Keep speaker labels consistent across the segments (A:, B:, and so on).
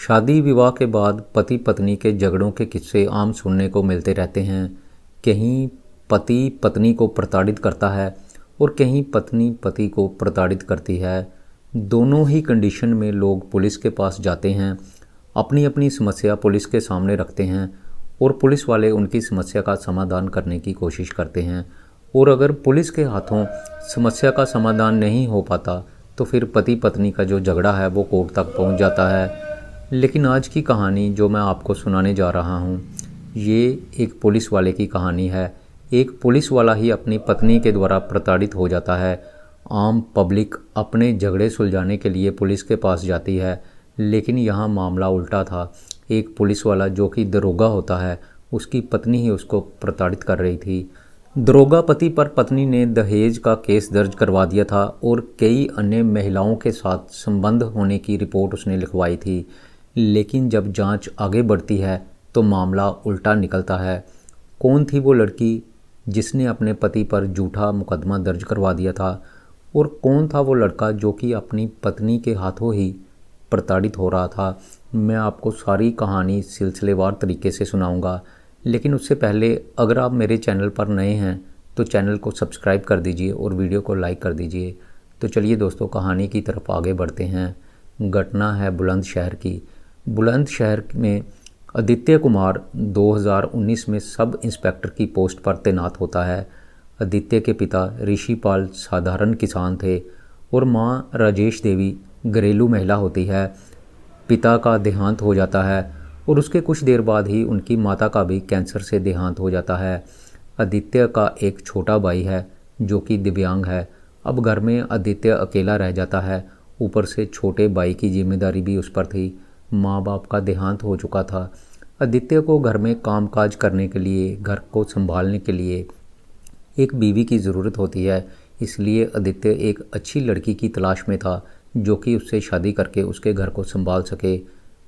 A: शादी विवाह के बाद पति पत्नी के झगड़ों के किस्से आम सुनने को मिलते रहते हैं। कहीं पति पत्नी को प्रताड़ित करता है और कहीं पत्नी पति को प्रताड़ित करती है। दोनों ही कंडीशन में लोग पुलिस के पास जाते हैं, अपनी अपनी समस्या पुलिस के सामने रखते हैं और पुलिस वाले उनकी समस्या का समाधान करने की कोशिश करते हैं। और अगर पुलिस के हाथों समस्या का समाधान नहीं हो पाता तो फिर पति पत्नी का जो झगड़ा है वो कोर्ट तक पहुंच जाता है। लेकिन आज की कहानी जो मैं आपको सुनाने जा रहा हूँ, ये एक पुलिस वाले की कहानी है। एक पुलिस वाला ही अपनी पत्नी के द्वारा प्रताड़ित हो जाता है। आम पब्लिक अपने झगड़े सुलझाने के लिए पुलिस के पास जाती है, लेकिन यहाँ मामला उल्टा था। एक पुलिस वाला जो कि दरोगा होता है, उसकी पत्नी ही उसको प्रताड़ित कर रही थी। दरोगा पति पर पत्नी ने दहेज का केस दर्ज करवा दिया था और कई अन्य महिलाओं के साथ संबंध होने की रिपोर्ट उसने लिखवाई थी। लेकिन जब जांच आगे बढ़ती है तो मामला उल्टा निकलता है। कौन थी वो लड़की जिसने अपने पति पर झूठा मुकदमा दर्ज करवा दिया था, और कौन था वो लड़का जो कि अपनी पत्नी के हाथों ही प्रताड़ित हो रहा था? मैं आपको सारी कहानी सिलसिलेवार तरीके से सुनाऊंगा। लेकिन उससे पहले अगर आप मेरे चैनल पर नए हैं तो चैनल को सब्सक्राइब कर दीजिए और वीडियो को लाइक कर दीजिए। तो चलिए दोस्तों, कहानी की तरफ आगे बढ़ते हैं। घटना है बुलंदशहर की। बुलंदशहर में आदित्य कुमार 2019 में सब इंस्पेक्टर की पोस्ट पर तैनात होता है। आदित्य के पिता ऋषिपाल साधारण किसान थे और मां राजेश देवी घरेलू महिला होती है। पिता का देहांत हो जाता है और उसके कुछ देर बाद ही उनकी माता का भी कैंसर से देहांत हो जाता है। आदित्य का एक छोटा भाई है जो कि दिव्यांग है। अब घर में आदित्य अकेला रह जाता है, ऊपर से छोटे भाई की जिम्मेदारी भी उस पर थी। माँ बाप का देहांत हो चुका था। आदित्य को घर में कामकाज करने के लिए, घर को संभालने के लिए एक बीवी की ज़रूरत होती है। इसलिए आदित्य एक अच्छी लड़की की तलाश में था जो कि उससे शादी करके उसके घर को संभाल सके।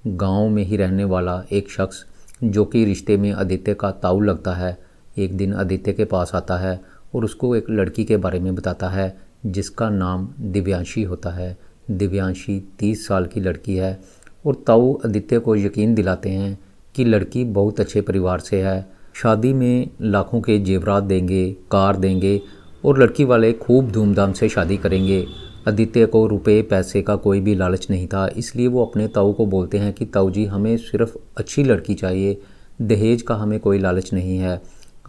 A: गांव में ही रहने वाला एक शख्स जो कि रिश्ते में आदित्य का ताऊ लगता है, एक दिन आदित्य के पास आता है और उसको एक लड़की के बारे में बताता है जिसका नाम दिव्यांशी होता है। दिव्यांशी 30 साल की लड़की है और ताऊ आदित्य को यकीन दिलाते हैं कि लड़की बहुत अच्छे परिवार से है, शादी में लाखों के जेवरात देंगे, कार देंगे और लड़की वाले खूब धूमधाम से शादी करेंगे। आदित्य को रुपए पैसे का कोई भी लालच नहीं था, इसलिए वो अपने ताऊ को बोलते हैं कि ताऊ जी, हमें सिर्फ अच्छी लड़की चाहिए, दहेज का हमें कोई लालच नहीं है।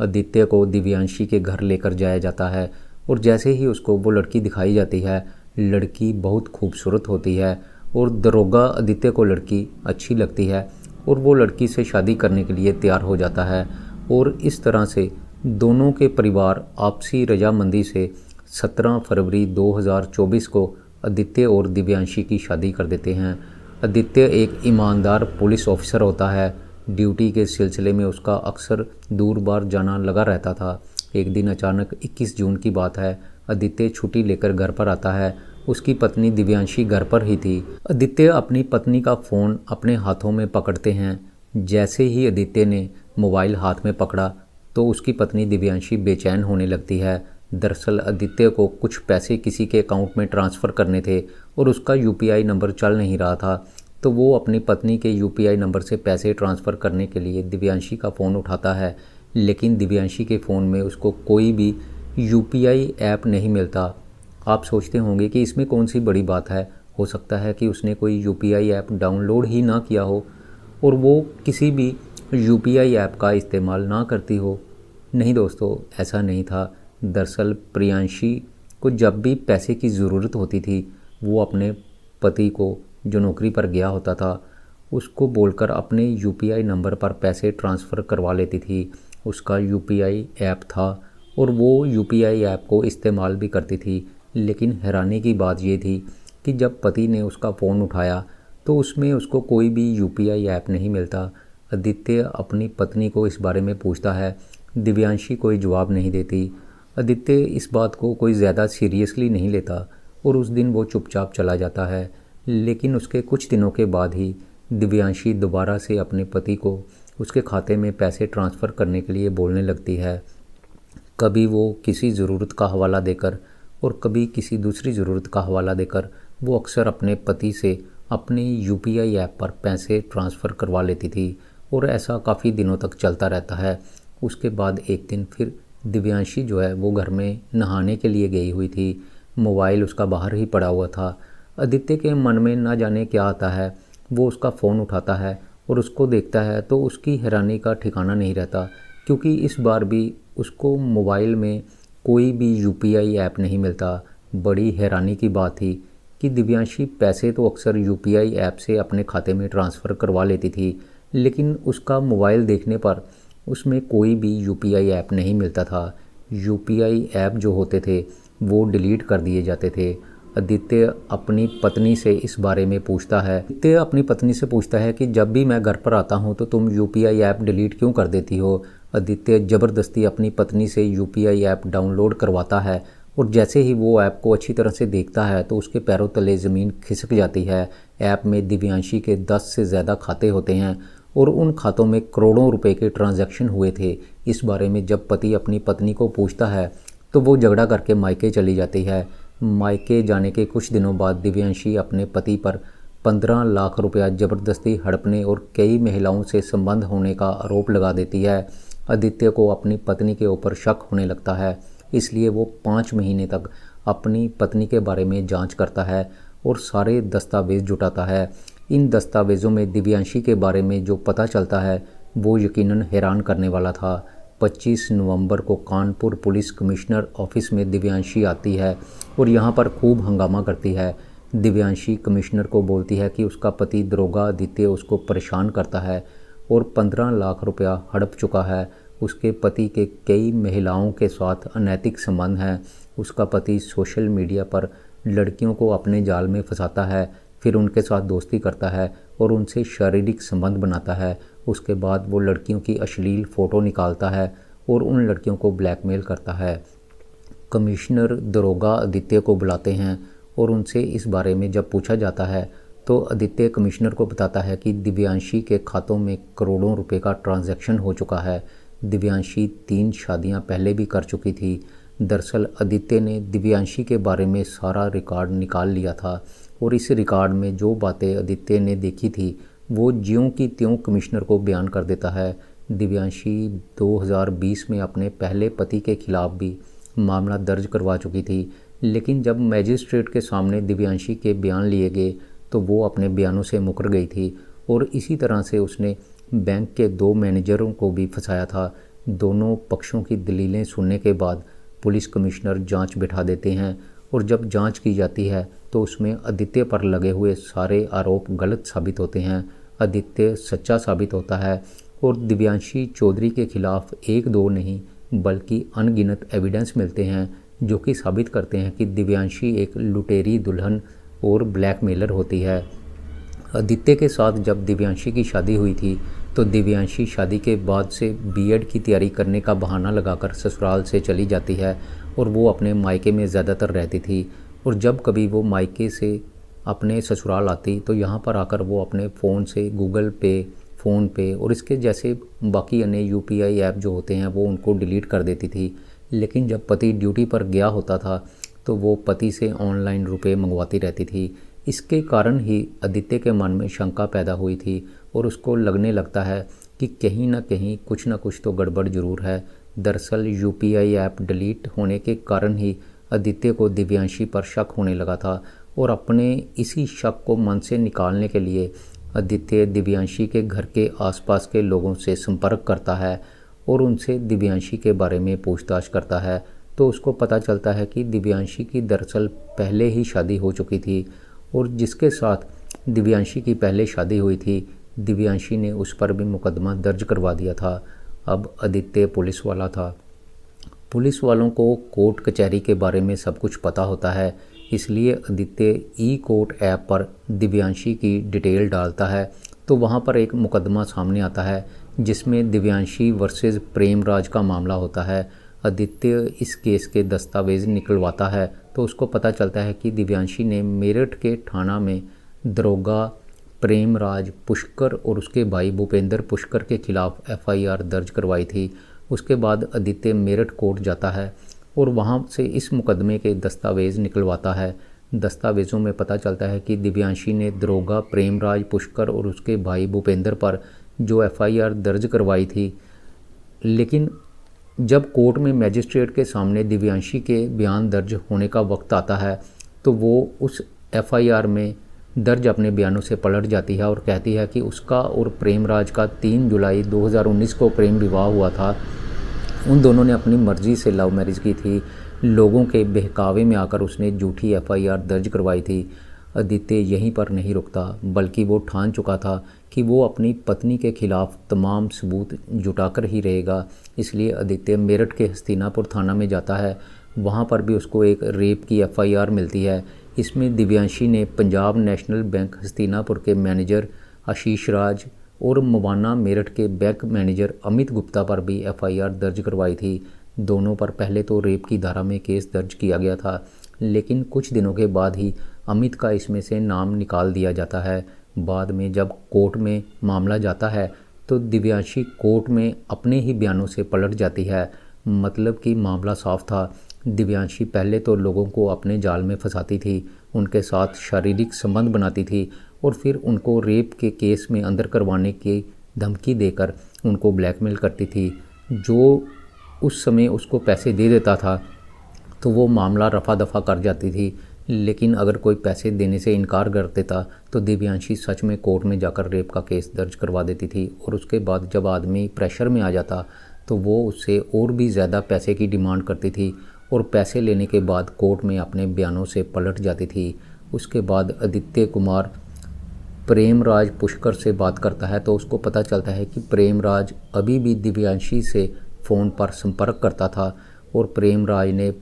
A: आदित्य को दिव्यांशी के घर लेकर जाया जाता है और जैसे ही उसको वो लड़की दिखाई जाती है, लड़की बहुत खूबसूरत होती है और दरोगा आदित्य को लड़की अच्छी लगती है और वो लड़की से शादी करने के लिए तैयार हो जाता है। और इस तरह से दोनों के परिवार आपसी रजामंदी से 17 फरवरी 2024 को आदित्य और दिव्यांशी की शादी कर देते हैं। आदित्य एक ईमानदार पुलिस ऑफिसर होता है। ड्यूटी के सिलसिले में उसका अक्सर दूर बार जाना लगा रहता था। एक दिन अचानक 21 जून की बात है, आदित्य छुट्टी लेकर घर पर आता है। उसकी पत्नी दिव्यांशी घर पर ही थी। आदित्य अपनी पत्नी का फ़ोन अपने हाथों में पकड़ते हैं। जैसे ही आदित्य ने मोबाइल हाथ में पकड़ा तो उसकी पत्नी दिव्यांशी बेचैन होने लगती है। दरअसल आदित्य को कुछ पैसे किसी के अकाउंट में ट्रांसफ़र करने थे और उसका यूपीआई नंबर चल नहीं रहा था, तो वो अपनी पत्नी के यूपीआई नंबर से पैसे ट्रांसफ़र करने के लिए दिव्यांशी का फ़ोन उठाता है। लेकिन दिव्यांशी के फ़ोन में उसको कोई भी यूपीआई ऐप नहीं मिलता। आप सोचते होंगे कि इसमें कौन सी बड़ी बात है, हो सकता है कि उसने कोई यूपीआई ऐप डाउनलोड ही ना किया हो और वो किसी भी यूपीआई ऐप का इस्तेमाल ना करती हो। नहीं दोस्तों, ऐसा नहीं था। दरअसल प्रियांशी को जब भी पैसे की ज़रूरत होती थी, वो अपने पति को जो नौकरी पर गया होता था उसको बोलकर अपने यूपीआई नंबर पर पैसे ट्रांसफ़र करवा लेती थी। उसका यूपीआई ऐप था और वो यूपीआई ऐप को इस्तेमाल भी करती थी। लेकिन हैरानी की बात ये थी कि जब पति ने उसका फ़ोन उठाया तो उसमें उसको कोई भी यूपीआई ऐप नहीं मिलता। आदित्य अपनी पत्नी को इस बारे में पूछता है, दिव्यांशी कोई जवाब नहीं देती। आदित्य इस बात को कोई ज़्यादा सीरियसली नहीं लेता और उस दिन वो चुपचाप चला जाता है। लेकिन उसके कुछ दिनों के बाद ही दिव्यांशी दोबारा से अपने पति को उसके खाते में पैसे ट्रांसफ़र करने के लिए बोलने लगती है। कभी वो किसी ज़रूरत का हवाला देकर और कभी किसी दूसरी ज़रूरत का हवाला देकर वो अक्सर अपने पति से अपने यूपीआई ऐप पर पैसे ट्रांसफ़र करवा लेती थी और ऐसा काफ़ी दिनों तक चलता रहता है। उसके बाद एक दिन फिर दिव्यांशी जो है वो घर में नहाने के लिए गई हुई थी। मोबाइल उसका बाहर ही पड़ा हुआ था। आदित्य के मन में ना जाने क्या आता है, वो उसका फ़ोन उठाता है और उसको देखता है तो उसकी हैरानी का ठिकाना नहीं रहता, क्योंकि इस बार भी उसको मोबाइल में कोई भी यूपीआई ऐप नहीं मिलता। बड़ी हैरानी की बात थी कि दिव्यांशी पैसे तो अक्सर यूपीआई ऐप से अपने खाते में ट्रांसफ़र करवा लेती थी, लेकिन उसका मोबाइल देखने पर उसमें कोई भी यूपीआई ऐप नहीं मिलता था। यूपीआई ऐप जो होते थे वो डिलीट कर दिए जाते थे। आदित्य अपनी पत्नी से इस बारे में पूछता है। आदित्य अपनी पत्नी से पूछता है कि जब भी मैं घर पर आता हूँ तो तुम यूपीआई ऐप डिलीट क्यों कर देती हो। आदित्य ज़बरदस्ती अपनी पत्नी से यूपीआई ऐप डाउनलोड करवाता है और जैसे ही वो ऐप को अच्छी तरह से देखता है तो उसके पैरों तले ज़मीन खिसक जाती है। ऐप में दिव्यांशी के 10 से ज़्यादा खाते होते हैं और उन खातों में करोड़ों रुपए के ट्रांजैक्शन हुए थे। इस बारे में जब पति अपनी पत्नी को पूछता है तो वो झगड़ा करके मायके चली जाती है। मायके जाने के कुछ दिनों बाद दिव्यांशी अपने पति पर 15 लाख रुपया ज़बरदस्ती हड़पने और कई महिलाओं से संबंध होने का आरोप लगा देती है। आदित्य को अपनी पत्नी के ऊपर शक होने लगता है, इसलिए वो 5 महीने तक अपनी पत्नी के बारे में जांच करता है और सारे दस्तावेज़ जुटाता है। इन दस्तावेज़ों में दिव्यांशी के बारे में जो पता चलता है वो यकीनन हैरान करने वाला था। 25 नवंबर को कानपुर पुलिस कमिश्नर ऑफिस में दिव्यांशी आती है और यहाँ पर खूब हंगामा करती है। दिव्यांशी कमिश्नर को बोलती है कि उसका पति दरोगा आदित्य उसको परेशान करता है और 15 लाख रुपया हड़प चुका है। उसके पति के कई महिलाओं के साथ अनैतिक संबंध हैं। उसका पति सोशल मीडिया पर लड़कियों को अपने जाल में फंसाता है, फिर उनके साथ दोस्ती करता है और उनसे शारीरिक संबंध बनाता है। उसके बाद वो लड़कियों की अश्लील फ़ोटो निकालता है और उन लड़कियों को ब्लैकमेल करता है। कमिश्नर दरोगा आदित्य को बुलाते हैं और उनसे इस बारे में जब पूछा जाता है तो आदित्य कमिश्नर को बताता है कि दिव्यांशी के खातों में करोड़ों रुपए का ट्रांजैक्शन हो चुका है। दिव्यांशी 3 शादियां पहले भी कर चुकी थी। दरअसल आदित्य ने दिव्यांशी के बारे में सारा रिकॉर्ड निकाल लिया था और इस रिकॉर्ड में जो बातें आदित्य ने देखी थी वो ज्यों की त्यों कमिश्नर को बयान कर देता है। दिव्यांशी 2020 में अपने पहले पति के खिलाफ भी मामला दर्ज करवा चुकी थी, लेकिन जब मैजिस्ट्रेट के सामने दिव्यांशी के बयान लिए गए तो वो अपने बयानों से मुकर गई थी और इसी तरह से उसने बैंक के 2 मैनेजरों को भी फंसाया था। दोनों पक्षों की दलीलें सुनने के बाद पुलिस कमिश्नर जांच बिठा देते हैं और जब जांच की जाती है तो उसमें आदित्य पर लगे हुए सारे आरोप गलत साबित होते हैं। आदित्य सच्चा साबित होता है और दिव्यांशी चौधरी के खिलाफ 1-2 नहीं बल्कि अनगिनत एविडेंस मिलते हैं जो कि साबित करते हैं कि दिव्यांशी एक लुटेरी दुल्हन और ब्लैकमेलर होती है। आदित्य के साथ जब दिव्यांशी की शादी हुई थी तो दिव्यांशी शादी के बाद से बीएड की तैयारी करने का बहाना लगाकर ससुराल से चली जाती है और वो अपने मायके में ज़्यादातर रहती थी। और जब कभी वो मायके से अपने ससुराल आती तो यहाँ पर आकर वो अपने फ़ोन से गूगल पे, फ़ोन पे और इसके जैसे बाकी अन्य यूपीआई ऐप जो होते हैं वो उनको डिलीट कर देती थी। लेकिन जब पति ड्यूटी पर गया होता था तो वो पति से ऑनलाइन रुपए मंगवाती रहती थी। इसके कारण ही आदित्य के मन में शंका पैदा हुई थी और उसको लगने लगता है कि कहीं ना कहीं कुछ ना कुछ तो गड़बड़ ज़रूर है। दरअसल यूपीआई ऐप डिलीट होने के कारण ही आदित्य को दिव्यांशी पर शक होने लगा था और अपने इसी शक को मन से निकालने के लिए आदित्य दिव्यांशी के घर के आसपास के लोगों से संपर्क करता है और उनसे दिव्यांशी के बारे में पूछताछ करता है। तो उसको पता चलता है कि दिव्यांशी की दरअसल पहले ही शादी हो चुकी थी और जिसके साथ दिव्यांशी की पहले शादी हुई थी दिव्यांशी ने उस पर भी मुकदमा दर्ज करवा दिया था। अब आदित्य पुलिस वाला था। पुलिस वालों को कोर्ट कचहरी के बारे में सब कुछ पता होता है, इसलिए आदित्य ई कोर्ट ऐप पर दिव्यांशी की डिटेल डालता है तो वहाँ पर एक मुकदमा सामने आता है जिसमें दिव्यांशी वर्सेस प्रेमराज का मामला होता है। आदित्य इस केस के दस्तावेज निकलवाता है तो उसको पता चलता है कि दिव्यांशी ने मेरठ के थाना में दरोगा प्रेमराज पुष्कर और उसके भाई भूपेंद्र पुष्कर के खिलाफ एफआईआर दर्ज करवाई थी। उसके बाद आदित्य मेरठ कोर्ट जाता है और वहां से इस मुकदमे के दस्तावेज निकलवाता है। दस्तावेज़ों में पता चलता है कि दिव्यांशी ने दरोगा प्रेमराज पुष्कर और उसके भाई भूपेंद्र पर जो एफआईआर दर्ज करवाई थी, लेकिन जब कोर्ट में मजिस्ट्रेट के सामने दिव्यांशी के बयान दर्ज होने का वक्त आता है तो वो उस एफआईआर में दर्ज अपने बयानों से पलट जाती है और कहती है कि उसका और प्रेमराज का 3 जुलाई 2019 को प्रेम विवाह हुआ था। उन दोनों ने अपनी मर्ज़ी से लव मैरिज की थी। लोगों के बहकावे में आकर उसने झूठी एफआईआर दर्ज करवाई थी। आदित्य यहीं पर नहीं रुकता, बल्कि वो ठान चुका था कि वो अपनी पत्नी के खिलाफ तमाम सबूत जुटाकर ही रहेगा। इसलिए आदित्य मेरठ के हस्तिनापुर थाना में जाता है। वहाँ पर भी उसको एक रेप की एफआईआर मिलती है। इसमें दिव्यांशी ने पंजाब नेशनल बैंक हस्तिनापुर के मैनेजर आशीष राज और मवाना मेरठ के बैंक मैनेजर अमित गुप्ता पर भी एफआईआर दर्ज करवाई थी। दोनों पर पहले तो रेप की धारा में केस दर्ज किया गया था, लेकिन कुछ दिनों के बाद ही अमित का इसमें से नाम निकाल दिया जाता है। बाद में जब कोर्ट में मामला जाता है तो दिव्यांशी कोर्ट में अपने ही बयानों से पलट जाती है। मतलब कि मामला साफ था। दिव्यांशी पहले तो लोगों को अपने जाल में फंसाती थी, उनके साथ शारीरिक संबंध बनाती थी और फिर उनको रेप के केस में अंदर करवाने की धमकी देकर उनको ब्लैकमेल करती थी। जो उस समय उसको पैसे दे देता था तो वो मामला रफा दफा कर जाती थी, लेकिन अगर कोई पैसे देने से इनकार कर देता तो दिव्यांशी सच में कोर्ट में जाकर रेप का केस दर्ज करवा देती थी। और उसके बाद जब आदमी प्रेशर में आ जाता तो वो उससे और भी ज़्यादा पैसे की डिमांड करती थी और पैसे लेने के बाद कोर्ट में अपने बयानों से पलट जाती थी। उसके बाद आदित्य कुमार प्रेमराज पुष्कर से बात करता है तो उसको पता चलता है कि प्रेमराज अभी भी दिव्यांशी से फ़ोन पर संपर्क करता था और प्रेमराज ने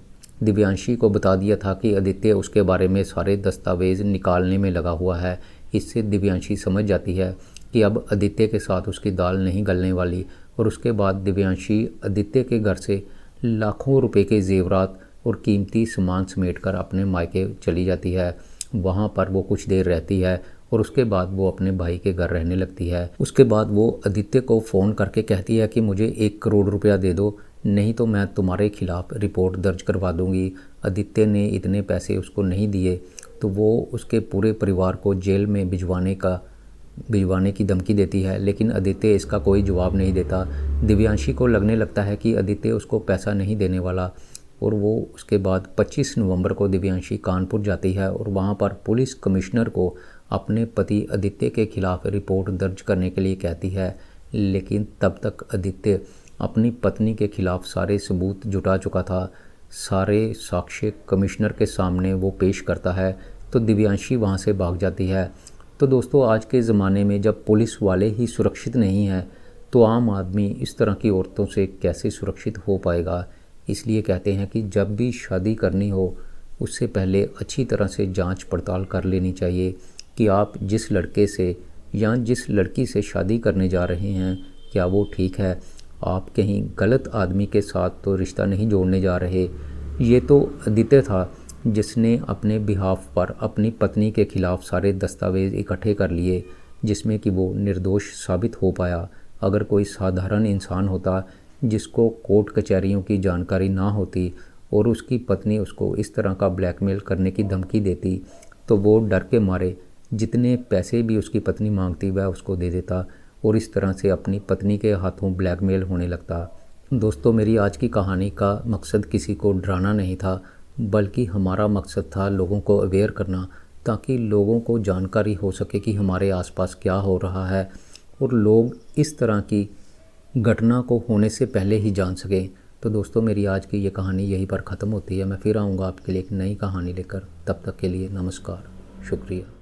A: दिव्यांशी को बता दिया था कि आदित्य उसके बारे में सारे दस्तावेज़ निकालने में लगा हुआ है। इससे दिव्यांशी समझ जाती है कि अब आदित्य के साथ उसकी दाल नहीं गलने वाली और उसके बाद दिव्यांशी आदित्य के घर से लाखों रुपए के जेवरात और कीमती सामान समेटकर अपने मायके चली जाती है। वहाँ पर वो कुछ देर रहती है और उसके बाद वो अपने भाई के घर रहने लगती है। उसके बाद वो आदित्य को फ़ोन करके कहती है कि मुझे 1 करोड़ रुपया दे दो, नहीं तो मैं तुम्हारे खिलाफ़ रिपोर्ट दर्ज करवा दूंगी। आदित्य ने इतने पैसे उसको नहीं दिए तो वो उसके पूरे परिवार को जेल में भिजवाने की धमकी देती है, लेकिन आदित्य इसका कोई जवाब नहीं देता। दिव्यांशी को लगने लगता है कि आदित्य उसको पैसा नहीं देने वाला और वो उसके बाद 25 नवंबर को दिव्यांशी कानपुर जाती है और वहाँ पर पुलिस कमिश्नर को अपने पति आदित्य के खिलाफ़ रिपोर्ट दर्ज करने के लिए कहती है। लेकिन तब तक आदित्य अपनी पत्नी के खिलाफ़ सारे सबूत जुटा चुका था। सारे साक्ष्य कमिश्नर के सामने वो पेश करता है तो दिव्यांशी वहाँ से भाग जाती है। तो दोस्तों, आज के ज़माने में जब पुलिस वाले ही सुरक्षित नहीं हैं तो आम आदमी इस तरह की औरतों से कैसे सुरक्षित हो पाएगा। इसलिए कहते हैं कि जब भी शादी करनी हो उससे पहले अच्छी तरह से जांच पड़ताल कर लेनी चाहिए कि आप जिस लड़के से या जिस लड़की से शादी करने जा रहे हैं क्या वो ठीक है। आप कहीं गलत आदमी के साथ तो रिश्ता नहीं जोड़ने जा रहे। ये तो आदित्य था जिसने अपने बिहाफ पर अपनी पत्नी के खिलाफ़ सारे दस्तावेज़ इकट्ठे कर लिए जिसमें कि वो निर्दोष साबित हो पाया। अगर कोई साधारण इंसान होता जिसको कोर्ट कचहरियों की जानकारी ना होती और उसकी पत्नी उसको इस तरह का ब्लैकमेल करने की धमकी देती तो वो डर के मारे जितने पैसे भी उसकी पत्नी मांगती वह उसको दे देता और इस तरह से अपनी पत्नी के हाथों ब्लैकमेल होने लगता। दोस्तों, मेरी आज की कहानी का मकसद किसी को डराना नहीं था, बल्कि हमारा मकसद था लोगों को अवेयर करना, ताकि लोगों को जानकारी हो सके कि हमारे आसपास क्या हो रहा है और लोग इस तरह की घटना को होने से पहले ही जान सकें। तो दोस्तों, मेरी आज की ये कहानी यहीं पर ख़त्म होती है। मैं फिर आऊँगा आपके लिए एक नई कहानी लेकर। तब तक के लिए नमस्कार, शुक्रिया।